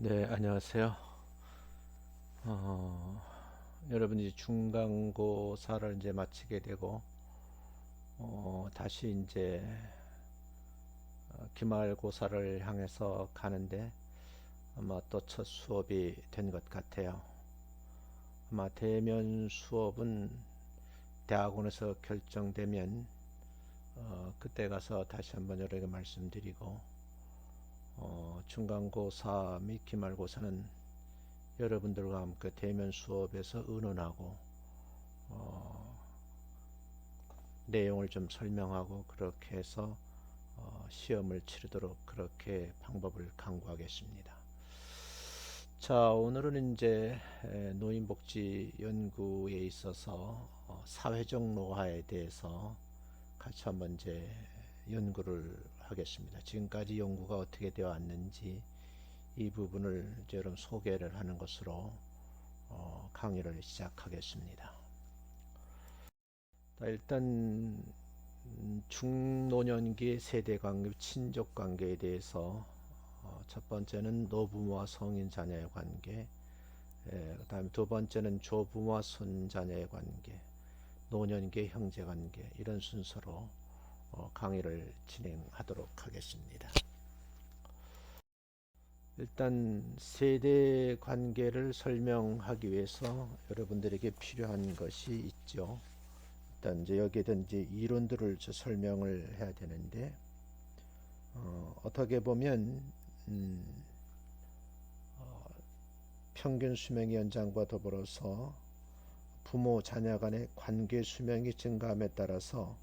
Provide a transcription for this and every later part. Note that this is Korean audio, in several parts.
네, 안녕하세요. 어, 여러분이 중간고사를 이제 마치게 되고, 다시 이제 기말고사를 향해서 가는데, 아마 또 첫 수업이 된 것 같아요. 아마 대면 수업은 대학원에서 결정되면, 그때 가서 다시 한번 여러분에게 말씀드리고, 중간고사 및 기말고사는 여러분들과 함께 대면 수업에서 의논하고, 어, 내용을 좀 설명하고 그렇게 해서 시험을 치르도록 그렇게 방법을 강구하겠습니다. 자, 오늘은 이제 노인복지 연구에 있어서 사회적 노화에 대해서 같이 한번 이제 연구를 하겠습니다. 지금까지 연구가 어떻게 되어 왔는지 이 부분을 이제 여러분 소개를 하는 것으로 강의를 시작하겠습니다. 일단 중노년기 세대관계, 친족관계에 대해서 첫 번째는 노부모와 성인 자녀의 관계, 그 다음에 두 번째는 조부모와 손자녀의 관계, 노년기 형제관계, 이런 순서로 강의를 진행하도록 하겠습니다. 일단 세대 관계를 설명하기 위해서 여러분들에게 필요한 것이 있죠. 일단 이제 여기에 대한 이제 이론들을 설명을 해야 되는데, 어떻게 보면 음, 평균 수명 연장과 더불어서 부모 자녀 간의 관계 수명이 증가함에 따라서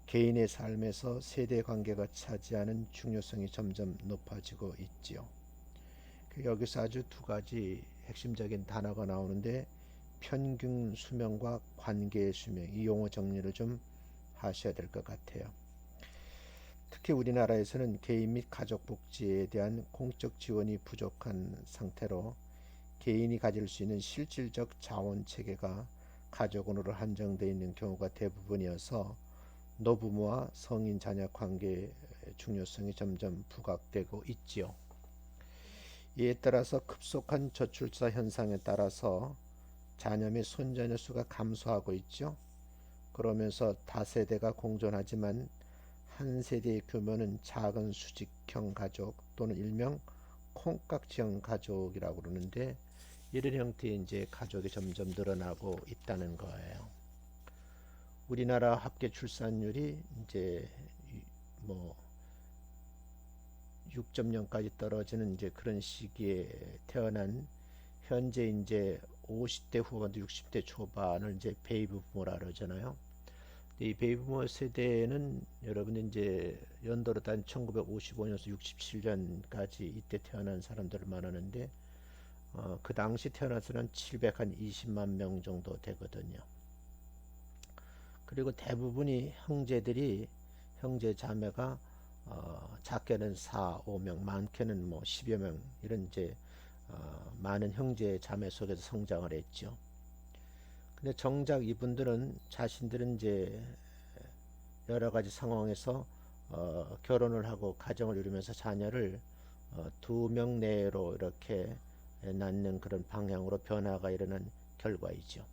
개인의 삶에서 세대 관계가 차지하는 중요성이 점점 높아지고 있지요. 여기서 아주 두 가지 핵심적인 단어가 나오는데, 평균 수명과 관계 수명, 이 용어 정리를 좀 하셔야 될 것 같아요. 특히 우리나라에서는 개인 및 가족 복지에 대한 공적 지원이 부족한 상태로 개인이 가질 수 있는 실질적 자원 체계가 가족원으로 한정되어 있는 경우가 대부분이어서 노부모와 성인 자녀 관계의 중요성이 점점 부각되고 있지요. 이에 따라서 급속한 저출산 현상에 따라서 자녀 및 손자녀 수가 감소하고 있죠. 그러면서 다세대가 공존하지만 한 세대의 규모는 작은 수직형 가족 또는 일명 콩깍지형 가족이라고 그러는데, 이런 형태의 이제 가족이 점점 늘어나고 있다는 거예요. 우리나라 합계 출산율이 이제 뭐 6.0까지 떨어지는 이제 그런 시기에 태어난 현재 이제 50대 후반 60대 초반을 이제 베이비 부모라 그러잖아요. 이 베이비 부모 세대는 여러분이 이제 연도로 단 1955년에서 67년까지 이때 태어난 사람들을 말하는데, 그 당시 태어나서는 720만 명 정도 되거든요. 그리고 대부분이 형제 자매가 작게는 4, 5명, 많게는 뭐 10여 명, 이런 이제 많은 형제 자매 속에서 성장을 했죠. 근데 정작 이분들은 자신들은 이제 여러 가지 상황에서 결혼을 하고 가정을 이루면서 자녀를 2명 내로 이렇게 낳는 그런 방향으로 변화가 일어난 결과이죠.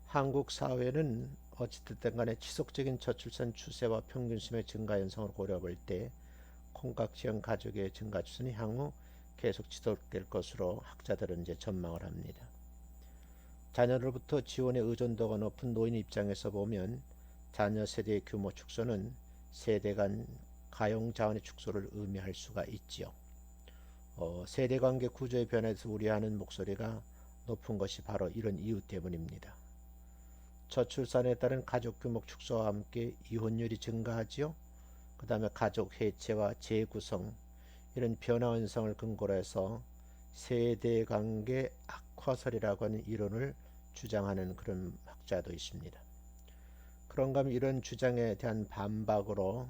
한국 사회는 어찌됐든 간에 지속적인 저출산 추세와 평균 수명 증가 현상을 고려해 볼 때 콩깍지형 가족의 증가 추세는 향후 계속 지속될 것으로 학자들은 이제 전망을 합니다. 자녀로부터 지원의 의존도가 높은 노인 입장에서 보면 자녀 세대의 규모 축소는 세대 간 가용 자원의 축소를 의미할 수가 있지요. 세대 관계 구조의 변화에서 우려하는 목소리가 높은 것이 바로 이런 이유 때문입니다. 저출산에 따른 가족 규모 축소와 함께 이혼율이 증가하지요. 그 다음에 가족 해체와 재구성, 이런 변화 현상을 근거로 해서 세대 관계 악화설이라고 하는 이론을 주장하는 그런 학자도 있습니다. 그런가 하면 이런 주장에 대한 반박으로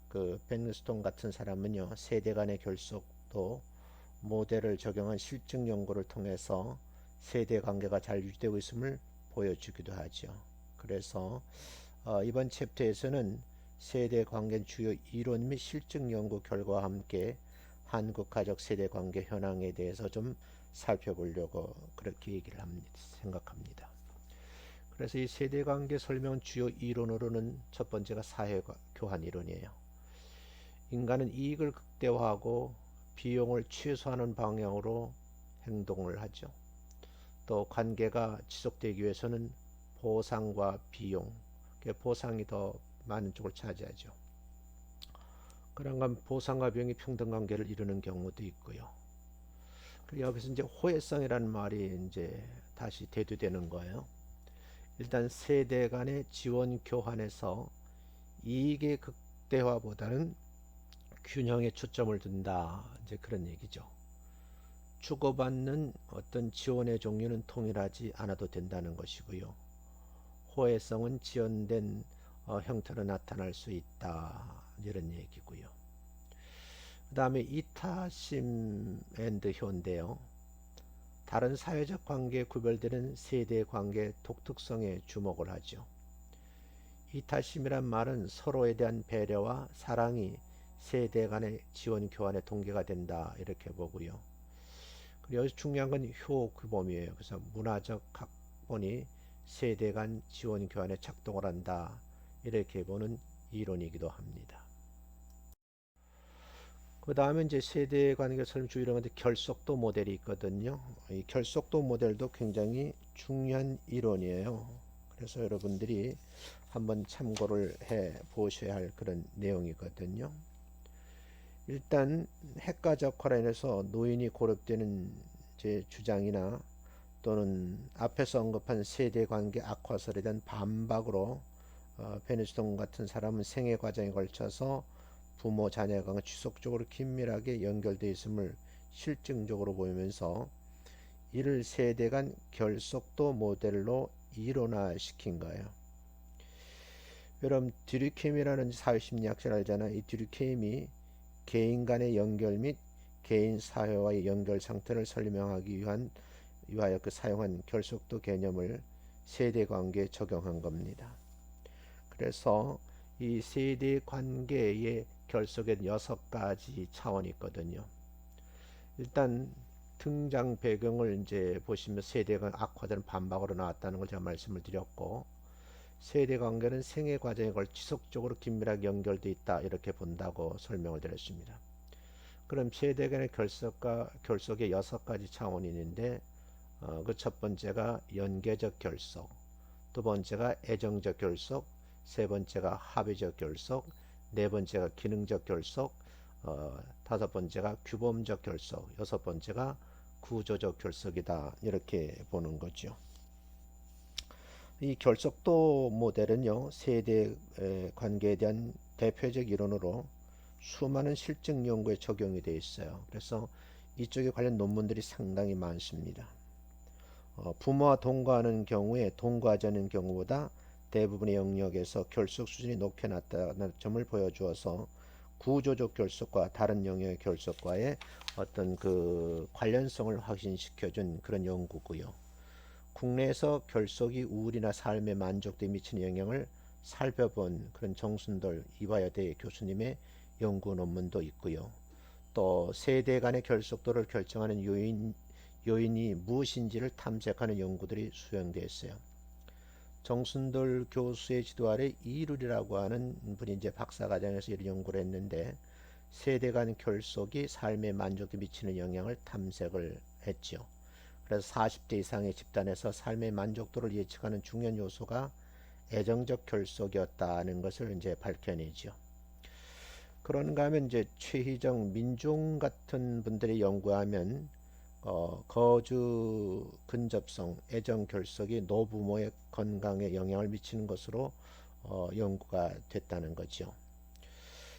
그 벤스톤 같은 사람은요, 세대 간의 결속도 모델을 적용한 실증 연구를 통해서 세대 관계가 잘 유지되고 있음을 보여주기도 하죠. 그래서 이번 챕터에서는 세대 관계 주요 이론 및 실증 연구 결과와 함께 한국 가족 세대 관계 현황에 대해서 좀 살펴보려고 그렇게 얘기를 생각합니다. 그래서 이 세대 관계 설명 주요 이론으로는 첫 번째가 사회 교환 이론이에요. 인간은 이익을 극대화하고 비용을 최소화하는 방향으로 행동을 하죠. 또 관계가 지속되기 위해서는 보상과 비용, 보상이 더 많은 쪽을 차지하죠. 그런가 보상과 비용이 평등 관계를 이루는 경우도 있고요. 여기서 이제 호혜성이라는 말이 이제 다시 대두되는 거예요. 일단 세대 간의 지원 교환에서 이익의 극대화보다는 균형에 초점을 둔다. 이제 그런 얘기죠. 주고받는 어떤 지원의 종류는 통일하지 않아도 된다는 것이고요. 호혜성은 지연된 형태로 나타날 수 있다. 이런 얘기고요. 그 다음에 이타심 앤드 효인데요. 다른 사회적 관계에 구별되는 세대 관계 독특성에 주목을 하죠. 이타심이란 말은 서로에 대한 배려와 사랑이 세대 간의 지원 교환의 동기가 된다 이렇게 보고요. 그리고 여기서 중요한 건 효규범이에요. 그래서 문화적 각본이 세대 간 지원 교환에 작동을 한다 이렇게 보는 이론이기도 합니다. 그 다음에 이제 세대 관계 설명 주의로 하는데 결속도 모델이 있거든요. 이 결속도 모델도 굉장히 중요한 이론이에요. 그래서 여러분들이 한번 참고를 해 보셔야 할 그런 내용이거든요. 일단 핵가족화로 인해서 노인이 고립되는 제 주장이나 또는 앞에서 언급한 세대관계 악화설에 대한 반박으로 베니스동 같은 사람은 생애 과정에 걸쳐서 부모 자녀가 지속적으로 긴밀하게 연결되어 있음을 실증적으로 보이면서 이를 세대 간 결속도 모델로 이론화시킨 거예요. 여러분 듀리켐이라는 사회심리학자를 알잖아요. 이 듀리켐이 개인 간의 연결 및 개인 사회와의 연결 상태를 설명하기 위하여 사용한 결속도 개념을 세대 관계에 적용한 겁니다. 그래서 이 세대 관계의 결속에 6가지 차원이 있거든요. 일단 등장 배경을 이제 보시면 세대가 악화되는 반박으로 나왔다는 걸 제가 말씀을 드렸고, 세대 관계는 생애 과정에 걸 지속적으로 긴밀하게 연결되어 있다 이렇게 본다고 설명을 드렸습니다. 그럼 세대 간의 결속의 6가지 차원이 있는데 그 첫 번째가 연계적 결속, 두 번째가 애정적 결속, 세 번째가 합의적 결속, 네 번째가 기능적 결속, 다섯 번째가 규범적 결속, 여섯 번째가 구조적 결속이다 이렇게 보는 거죠. 이 결속도 모델은요 세대 관계에 대한 대표적 이론으로 수많은 실증 연구에 적용이 되어 있어요. 그래서 이쪽에 관련 논문들이 상당히 많습니다. 부모와 동거하는 경우에 동거하지 않는 경우보다 대부분의 영역에서 결속 수준이 높게 나타나는 점을 보여주어서 구조적 결속과 다른 영역의 결속과의 어떤 그 관련성을 확신시켜준 그런 연구고요. 국내에서 결속이 우울이나 삶의 만족도에 미치는 영향을 살펴본 그런 정순돌 이화여대 교수님의 연구 논문도 있고요. 또 세대 간의 결속도를 결정하는 요인이 무엇인지를 탐색하는 연구들이 수행되어 있어요. 정순돌 교수의 지도 아래 이룰이라고 하는 분이 이제 박사과정에서 이런 연구를 했는데 세대 간 결속이 삶의 만족도에 미치는 영향을 탐색을 했죠. 그래서 40대 이상의 집단에서 삶의 만족도를 예측하는 중요한 요소가 애정적 결속이었다는 것을 이제 밝혀내죠. 그런가 하면 이제 최희정, 민종 같은 분들이 연구하면 거주 근접성, 애정 결속이 노부모의 건강에 영향을 미치는 것으로 연구가 됐다는 거죠.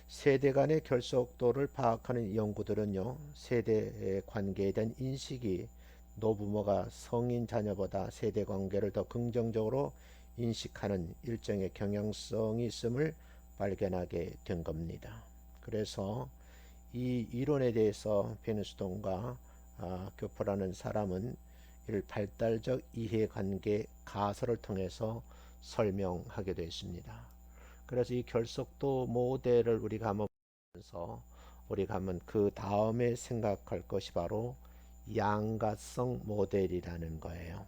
세대 간의 결속도를 파악하는 연구들은요, 세대 관계에 대한 인식이 노부모가 성인 자녀보다 세대 관계를 더 긍정적으로 인식하는 일정의 경향성이 있음을 발견하게 된 겁니다. 그래서 이 이론에 대해서 베누스돈과 교포라는 사람은 이를 발달적 이해관계 가설을 통해서 설명하게 되어 있습니다. 그래서 이 결속도 모델을 우리가 한번 보면서 우리가 하면 그 다음에 생각할 것이 바로 양가성 모델이라는 거예요.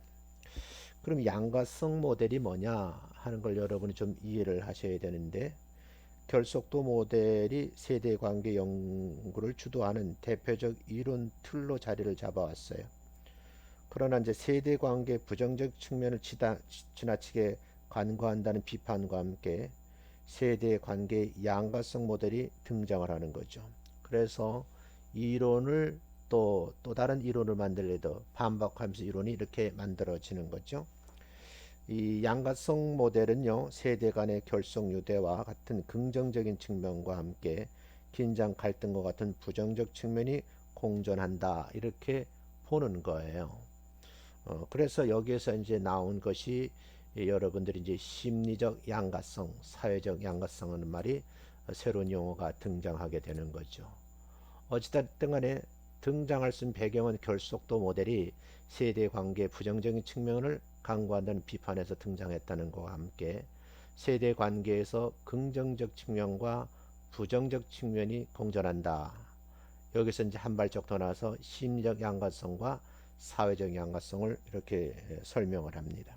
그럼 양가성 모델이 뭐냐 하는 걸 여러분이 좀 이해를 하셔야 되는데, 결속도 모델이 세대관계 연구를 주도하는 대표적 이론 틀로 자리를 잡아왔어요. 그러나 이제 세대관계 부정적 측면을 지나치게 간과한다는 비판과 함께 세대관계 양가성 모델이 등장을 하는 거죠. 그래서 이론을 또 다른 이론을 만들려도 반박하면서 이론이 이렇게 만들어지는 거죠. 이 양가성 모델은요, 세대 간의 결속 유대와 같은 긍정적인 측면과 함께 긴장 갈등과 같은 부정적 측면이 공존한다, 이렇게 보는 거예요. 그래서 여기에서 이제 나온 것이 여러분들이 이제 심리적 양가성, 사회적 양가성 하는 말이 새로운 용어가 등장하게 되는 거죠. 어찌됐든 간에 등장할 수 있는 배경은 결속도 모델이 세대 관계의 부정적인 측면을 강구한다는 비판에서 등장했다는 것과 함께 세대 관계에서 긍정적 측면과 부정적 측면이 공존한다. 여기서 이제 한 발짝 더 나와서 심리적 양가성과 사회적 양가성을 이렇게 설명을 합니다.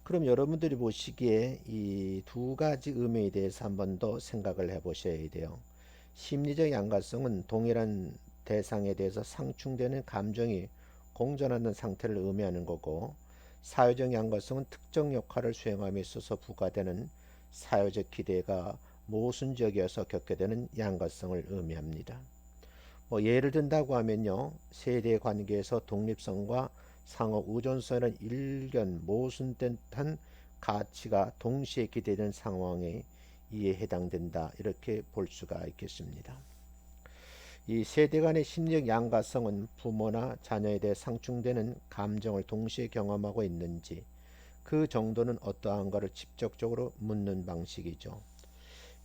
그럼 여러분들이 보시기에 이 두 가지 의미에 대해서 한 번 더 생각을 해 보셔야 돼요. 심리적 양가성은 동일한 대상에 대해서 상충되는 감정이 공존하는 상태를 의미하는 거고, 사회적 양가성은 특정 역할을 수행함에 있어서 부과되는 사회적 기대가 모순적이어서 겪게 되는 양가성을 의미합니다. 뭐 예를 든다고 하면요, 세대 관계에서 독립성과 상호 의존성이라는 일견 모순된 듯한 가치가 동시에 기대되는 상황에 이에 해당된다, 이렇게 볼 수가 있겠습니다. 이 세대 간의 심리적 양가성은 부모나 자녀에 대해 상충되는 감정을 동시에 경험하고 있는지, 그 정도는 어떠한가를 직접적으로 묻는 방식이죠.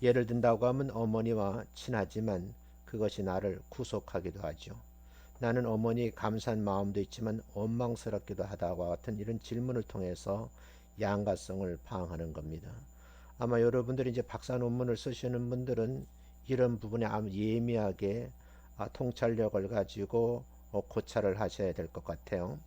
예를 든다고 하면 어머니와 친하지만 그것이 나를 구속하기도 하죠. 나는 어머니의 감사한 마음도 있지만 원망스럽기도 하다와 같은 이런 질문을 통해서 양가성을 파악하는 겁니다. 아마 여러분들이 이제 박사 논문을 쓰시는 분들은 이런 부분에 아주 예민하게 통찰력을 가지고 고찰을 하셔야 될 것 같아요.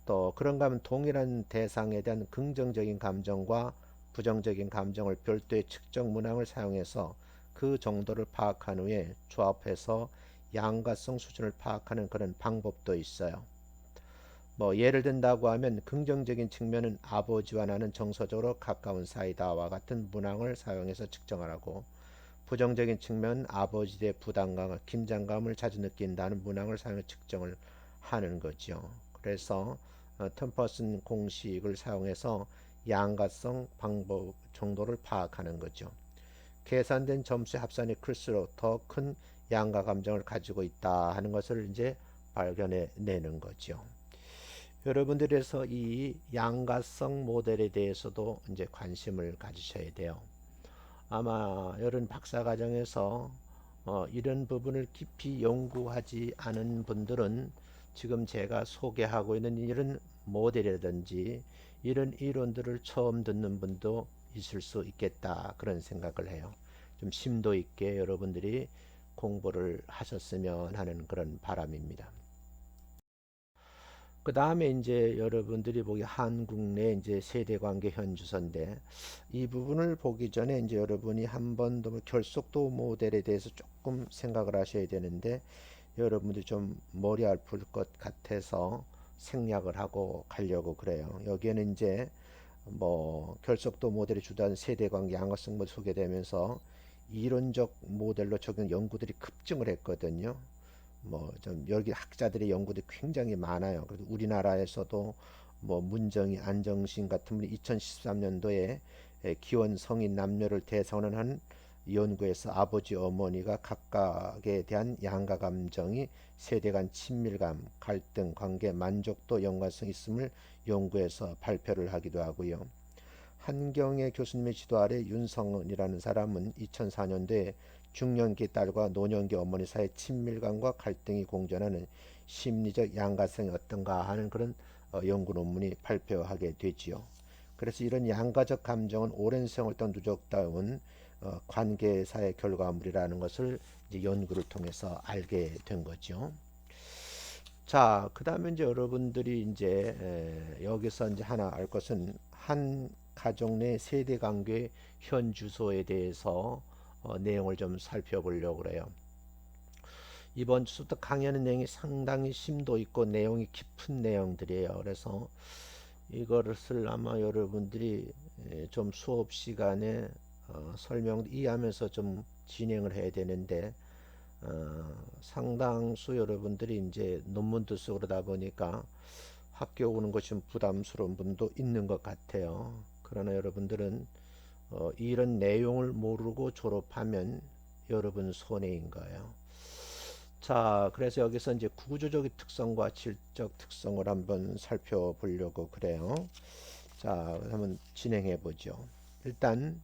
또 그런가 하면 동일한 대상에 대한 긍정적인 감정과 부정적인 감정을 별도의 측정 문항을 사용해서 그 정도를 파악한 후에 조합해서 양가성 수준을 파악하는 그런 방법도 있어요. 뭐 예를 든다고 하면 긍정적인 측면은 아버지와 나는 정서적으로 가까운 사이다와 같은 문항을 사용해서 측정을 하고, 부정적인 측면은 아버지에 대해 부담감과 긴장감을 자주 느낀다는 문항을 사용해 측정을 하는 거죠. 그래서 텀퍼슨 공식을 사용해서 양가성 방법 정도를 파악하는 거죠. 계산된 점수의 합산이 클수록 더 큰 양가 감정을 가지고 있다 하는 것을 이제 발견해 내는 거죠. 여러분들에서 이 양가성 모델에 대해서도 이제 관심을 가지셔야 돼요. 아마 여러분 박사과정에서 이런 부분을 깊이 연구하지 않은 분들은 지금 제가 소개하고 있는 이런 모델이라든지 이런 이론들을 처음 듣는 분도 있을 수 있겠다, 그런 생각을 해요. 좀 심도 있게 여러분들이 공부를 하셨으면 하는 그런 바람입니다. 그 다음에 이제 여러분들이 보기 한국 내 이제 세대관계 현주소인데, 이 부분을 보기 전에 이제 여러분이 한 번 더 결속도 모델에 대해서 조금 생각을 하셔야 되는데, 여러분들이 좀 머리 아플 것 같아서 생략을 하고 가려고 그래요. 여기에는 이제 뭐 결속도 모델이 주도한 세대관계 양화성 모델 소개되면서 이론적 모델로 적용 연구들이 급증을 했거든요. 뭐 좀 여기 학자들의 연구도 굉장히 많아요. 그래서 우리나라에서도 뭐 문정희, 안정신 같은 분이 2013년도에 기혼 성인 남녀를 대상으로 한 연구에서 아버지 어머니가 각각에 대한 양가 감정이 세대 간 친밀감, 갈등, 관계, 만족도 연관성 있음을 연구해서 발표를 하기도 하고요. 한경애 교수님의 지도 아래 윤성은이라는 사람은 2004년도에 중년기 딸과 노년기 어머니 사이의 친밀감과 갈등이 공존하는 심리적 양가성이 어떤가 하는 그런 연구 논문이 발표하게 되지요. 그래서 이런 양가적 감정은 오랜 세월 동안 누적다운 관계사의 결과물이라는 것을 이제 연구를 통해서 알게 된 거죠. 자, 그다음에 이제 여러분들이 이제 여기서 이제 하나 알 것은 한 가족 내 세대 관계 현 주소에 대해서 내용을 좀 살펴보려고 그래요. 이번 주부터 강의하는 내용이 상당히 심도 있고 내용이 깊은 내용들이에요. 그래서 이것을 아마 여러분들이 좀 수업 시간에 설명 이해하면서 좀 진행을 해야 되는데 상당수 여러분들이 이제 논문도 쓰고 그러다 보니까 학교 오는 것이 좀 부담스러운 분도 있는 것 같아요. 그러나 여러분들은 이런 내용을 모르고 졸업하면 여러분 손해인 거예요. 자, 그래서 여기서 이제 구조적인 특성과 질적 특성을 한번 살펴보려고 그래요. 자, 한번 진행해 보죠. 일단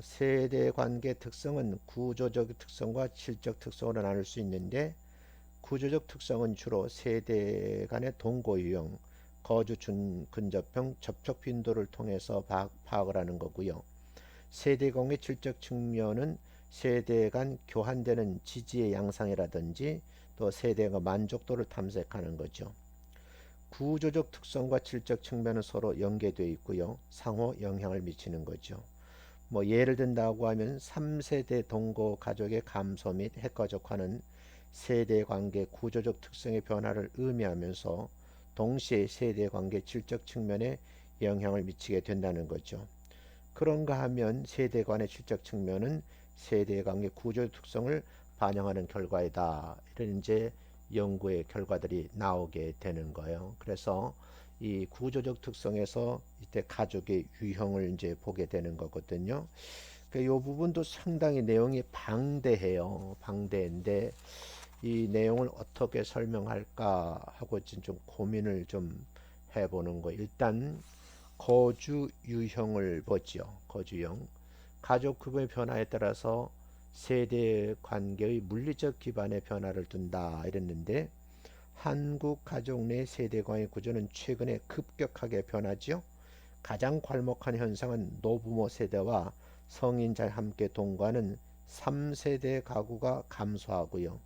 세대 관계 특성은 구조적 특성과 질적 특성으로 나눌 수 있는데 구조적 특성은 주로 세대 간의 동거 유형, 거주 근접형, 접촉 빈도를 통해서 파악을 하는 거고요. 세대 간의 질적 측면은 세대 간 교환되는 지지의 양상이라든지 또 세대가 만족도를 탐색하는 거죠. 구조적 특성과 질적 측면은 서로 연계되어 있고요. 상호 영향을 미치는 거죠. 뭐 예를 든다고 하면 3세대 동거 가족의 감소 및 핵가족화는 세대 관계 구조적 특성의 변화를 의미하면서 동시에 세대 관계 질적 측면에 영향을 미치게 된다는 거죠. 그런가 하면 세대 간의 질적 측면은 세대 관계 구조적 특성을 반영하는 결과이다. 이런 이제 연구의 결과들이 나오게 되는 거예요. 그래서 이 구조적 특성에서 이때 가족의 유형을 이제 보게 되는 거거든요. 이 부분도 상당히 내용이 방대해요. 방대인데 이 내용을 어떻게 설명할까 하고 좀 고민을 좀 해보는 거. 일단 거주 유형을 보죠. 거주형. 가족 구분의 변화에 따라서 세대 관계의 물리적 기반의 변화를 둔다 이랬는데 한국 가족 내 세대관의 구조는 최근에 급격하게 변하지요. 가장 괄목한 현상은 노부모 세대와 성인자 함께 동거하는 3세대 가구가 감소하고요.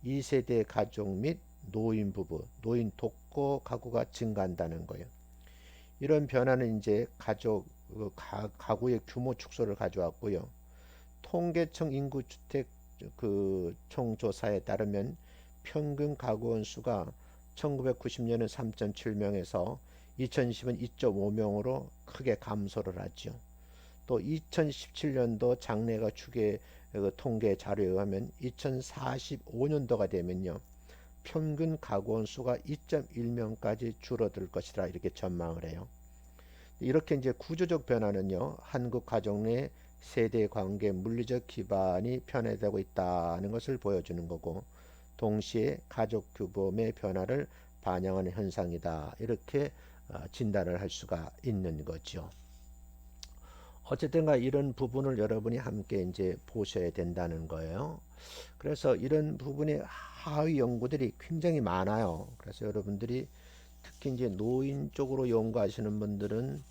2세대 가족 및 노인 부부, 노인 독거 가구가 증가한다는 거예요. 이런 변화는 이제 가구의 규모 축소를 가져왔고요. 통계청 인구주택 총조사에 따르면 평균 가구원 수가 1990년은 3.7명에서 2010은 2.5명으로 크게 감소를 하죠. 또 2017년도 장래가 추계 통계 자료에 의하면 2045년도가 되면요. 평균 가구원 수가 2.1명까지 줄어들 것이라 이렇게 전망을 해요. 이렇게 이제 구조적 변화는요, 한국 가족 내 세대 관계 물리적 기반이 편해지고 있다는 것을 보여주는 거고, 동시에 가족 규범의 변화를 반영하는 현상이다. 이렇게 진단을 할 수가 있는 거죠. 어쨌든가 이런 부분을 여러분이 함께 이제 보셔야 된다는 거예요. 그래서 이런 부분의 하위 연구들이 굉장히 많아요. 그래서 여러분들이 특히 이제 노인 쪽으로 연구하시는 분들은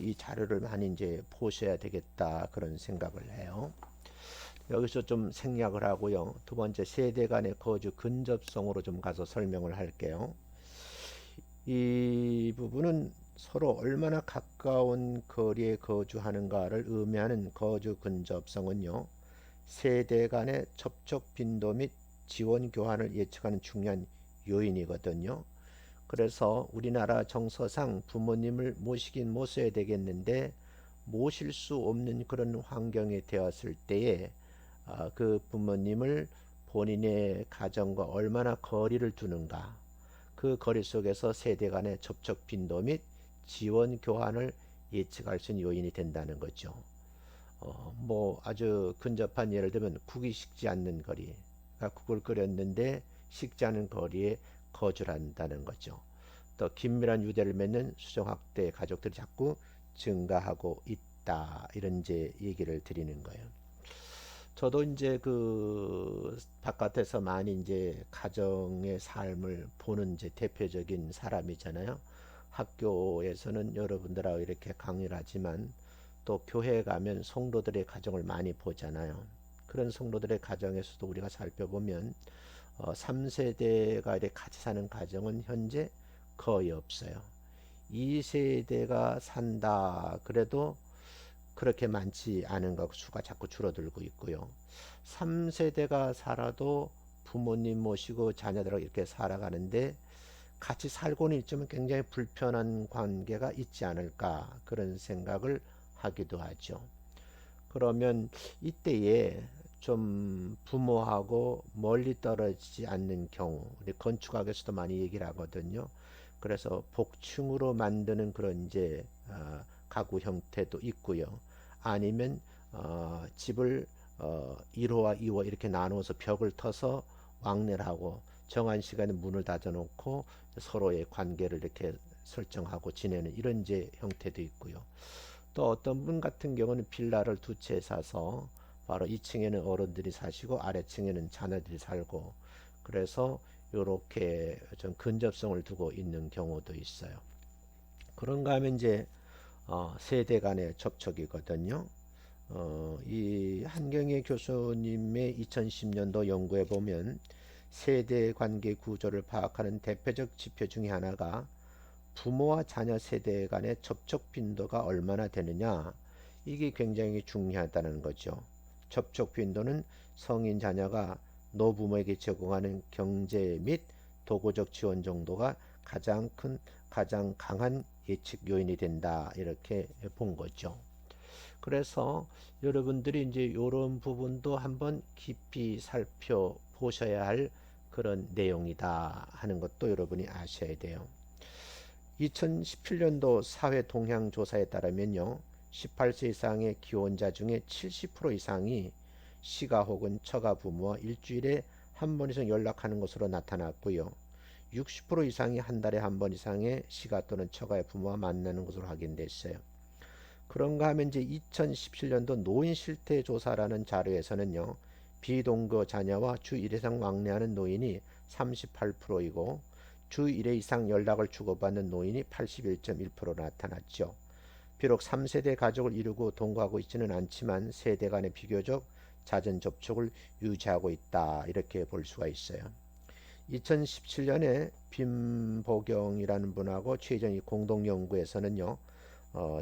이 자료를 많이 이제 보셔야 되겠다 그런 생각을 해요. 여기서 좀 생략을 하고요. 두 번째 세대 간의 거주 근접성으로 좀 가서 설명을 할게요. 이 부분은 서로 얼마나 가까운 거리에 거주하는가를 의미하는 거주 근접성은요. 세대 간의 접촉 빈도 및 지원 교환을 예측하는 중요한 요인이거든요. 그래서 우리나라 정서상 부모님을 모시긴 모셔야 되겠는데 모실 수 없는 그런 환경이 되었을 때에 그 부모님을 본인의 가정과 얼마나 거리를 두는가, 그 거리 속에서 세대 간의 접촉 빈도 및 지원 교환을 예측할 수 있는 요인이 된다는 거죠. 뭐 아주 근접한 예를 들면 국이 식지 않는 거리, 국을 끓였는데 식지 않은 거리에 거주를 한다는 거죠. 또 긴밀한 유대를 맺는 수정학대 가족들이 자꾸 증가하고 있다. 이런 이제 얘기를 드리는 거예요. 저도 이제 그 바깥에서 많이 이제 가정의 삶을 보는 이제 대표적인 사람이잖아요. 학교에서는 여러분들하고 이렇게 강의를 하지만 또 교회에 가면 성도들의 가정을 많이 보잖아요. 그런 성도들의 가정에서도 우리가 살펴보면 3세대가 이렇게 같이 사는 가정은 현재 거의 없어요. 2세대가 산다 그래도 그렇게 많지 않은 것 수가 자꾸 줄어들고 있고요. 3세대가 살아도 부모님 모시고 자녀들하고 이렇게 살아가는데 같이 살고는 있지만 굉장히 불편한 관계가 있지 않을까 그런 생각을 하기도 하죠. 그러면 이때에 좀 부모하고 멀리 떨어지지 않는 경우, 우리 건축학에서도 많이 얘기를 하거든요. 그래서 복층으로 만드는 그런 이제 가구 형태도 있고요. 아니면 집을 1호와 2호 이렇게 나누어서 벽을 터서 왕래를 하고 정한 시간에 문을 닫아 놓고 서로의 관계를 이렇게 설정하고 지내는 이런 이제 형태도 있고요. 또 어떤 분 같은 경우는 빌라를 두 채 사서 바로 2층에는 어른들이 사시고 아래층에는 자녀들이 살고 그래서 이렇게 좀 근접성을 두고 있는 경우도 있어요. 그런가 하면 이제 세대 간의 접촉이거든요. 이 한경애 교수님의 2010년도 연구에 보면 세대 관계 구조를 파악하는 대표적 지표 중에 하나가 부모와 자녀 세대 간의 접촉 빈도가 얼마나 되느냐, 이게 굉장히 중요하다는 거죠. 접촉 빈도는 성인 자녀가 노부모에게 제공하는 경제 및 도구적 지원 정도가 가장 강한 예측 요인이 된다, 이렇게 본 거죠. 그래서 여러분들이 이제 이런 부분도 한번 깊이 살펴보셔야 할 그런 내용이다 하는 것도 여러분이 아셔야 돼요. 2017년도 사회 동향 조사에 따르면요, 18세 이상의 기혼자 중에 70% 이상이 시가 혹은 처가 부모와 일주일에 한 번 이상 연락하는 것으로 나타났고요. 60% 이상이 한 달에 한 번 이상의 시가 또는 처가의 부모와 만나는 것으로 확인됐어요. 그런가 하면 이제 2017년도 노인 실태 조사라는 자료에서는요, 비동거 자녀와 주 1회 이상 왕래하는 노인이 38%이고 주 1회 이상 연락을 주고받는 노인이 81.1% 나타났죠. 비록 3세대 가족을 이루고 동거하고 있지는 않지만 세대 간의 비교적 잦은 접촉을 유지하고 있다, 이렇게 볼 수가 있어요. 2017년에 빈보경이라는 분하고 최정희 공동연구에서는요,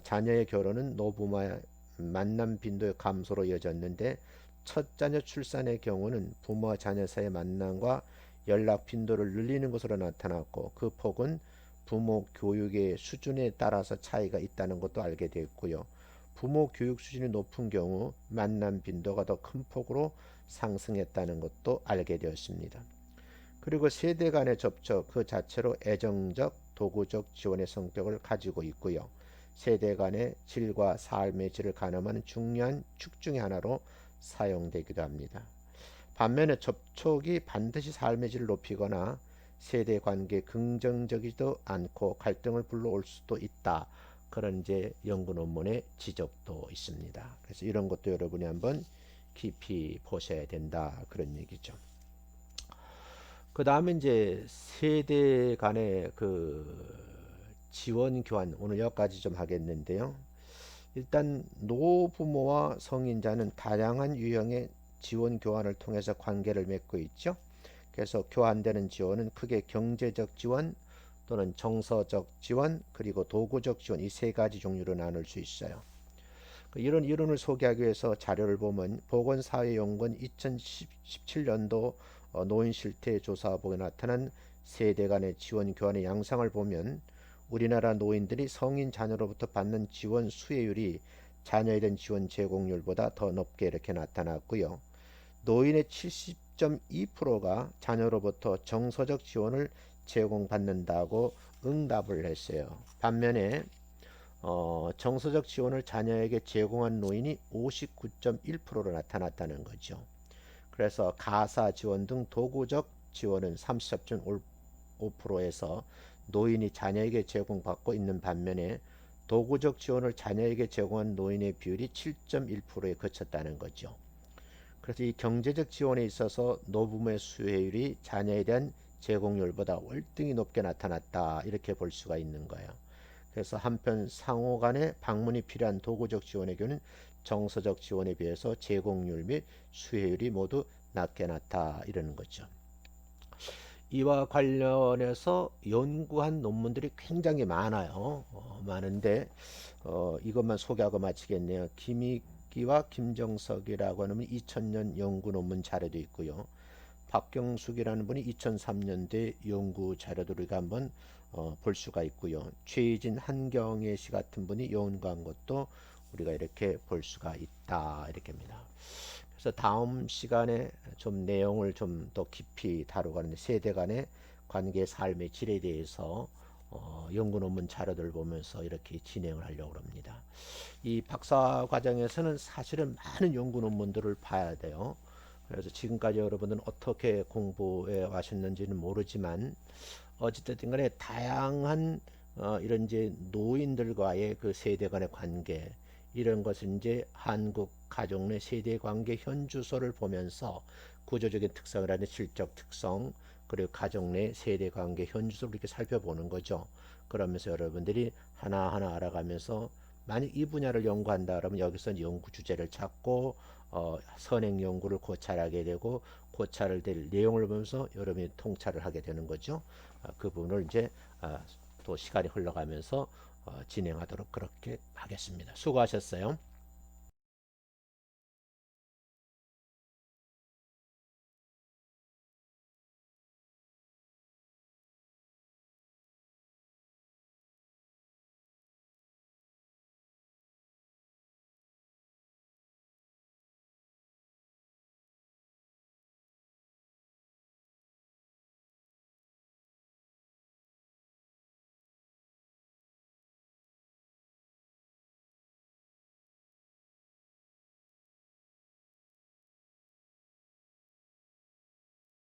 자녀의 결혼은 노부모의 만남 빈도의 감소로 이어졌는데 첫 자녀 출산의 경우는 부모와 자녀 사이의 만남과 연락 빈도를 늘리는 것으로 나타났고 그 폭은 부모 교육의 수준에 따라서 차이가 있다는 것도 알게 되었고요. 부모 교육 수준이 높은 경우 만남 빈도가 더 큰 폭으로 상승했다는 것도 알게 되었습니다. 그리고 세대 간의 접촉 그 자체로 애정적, 도구적 지원의 성격을 가지고 있고요. 세대 간의 질과 삶의 질을 가늠하는 중요한 축 중의 하나로 사용되기도 합니다. 반면에 접촉이 반드시 삶의 질을 높이거나 세대 관계에 긍정적이지도 않고 갈등을 불러올 수도 있다. 그런 이제 연구 논문의 지적도 있습니다. 그래서 이런 것도 여러분이 한번 깊이 보셔야 된다, 그런 얘기죠. 그 다음에 이제 세대 간의 그 지원 교환, 오늘 여기까지 좀 하겠는데요. 일단 노부모와 성인자는 다양한 유형의 지원 교환을 통해서 관계를 맺고 있죠. 그래서 교환되는 지원은 크게 경제적 지원 또는 정서적 지원 그리고 도구적 지원, 이 세 가지 종류로 나눌 수 있어요. 이런 이론을 소개하기 위해서 자료를 보면 보건사회연구원 2017년도 노인 실태 조사 보에 나타난 세대 간의 지원 교환의 양상을 보면 우리나라 노인들이 성인 자녀로부터 받는 지원 수혜율이 자녀에 대한 지원 제공률보다 더 높게 이렇게 나타났고요. 노인의 70.2%가 자녀로부터 정서적 지원을 제공받는다고 응답을 했어요. 반면에 정서적 지원을 자녀에게 제공한 노인이 59.1%로 나타났다는 거죠. 그래서 가사 지원 등 도구적 지원은 34.5%에서 노인이 자녀에게 제공받고 있는 반면에 도구적 지원을 자녀에게 제공한 노인의 비율이 7.1%에 그쳤다는 거죠. 그래서 이 경제적 지원에 있어서 노부모의 수혜율이 자녀에 대한 제공률보다 월등히 높게 나타났다, 이렇게 볼 수가 있는 거예요. 그래서 한편 상호 간의 방문이 필요한 도구적 지원의 경우는 정서적 지원에 비해서 제공률 및 수혜율이 모두 낮게 나타 이러는 거죠. 이와 관련해서 연구한 논문들이 굉장히 많아요. 많은데 이것만 소개하고 마치겠네요. 김익기와 김정석이라고 하는 2000년 연구 논문 자료도 있고요. 박경숙이라는 분이 2003년대 연구 자료도 우리가 한번 볼 수가 있고요. 최진 한경애 씨 같은 분이 연구한 것도 우리가 이렇게 볼 수가 있다 이렇게입니다. 그래서 다음 시간에 좀 내용을 좀 더 깊이 다루가는 세대 간의 관계 삶의 질에 대해서 연구 논문 자료들 보면서 이렇게 진행을 하려고 합니다. 이 박사 과정에서는 사실은 많은 연구 논문들을 봐야 돼요. 그래서 지금까지 여러분들은 어떻게 공부해 왔었는지는 모르지만 어찌됐든 간에 다양한 이런 이제 노인들과의 그 세대 간의 관계 이런 것은 이제 한국 가족 내 세대 관계 현주소를 보면서 구조적인 특성이라는 실적 특성 그리고 가족 내 세대 관계 현주소를 이렇게 살펴보는 거죠. 그러면서 여러분들이 하나하나 알아가면서 만약 이 분야를 연구한다 그러면 여기서 연구 주제를 찾고 선행 연구를 고찰하게 되고 고찰을 될 내용을 보면서 여러분이 통찰을 하게 되는 거죠. 그 부분을 이제 또 시간이 흘러가면서 진행하도록 그렇게 하겠습니다. 수고하셨어요.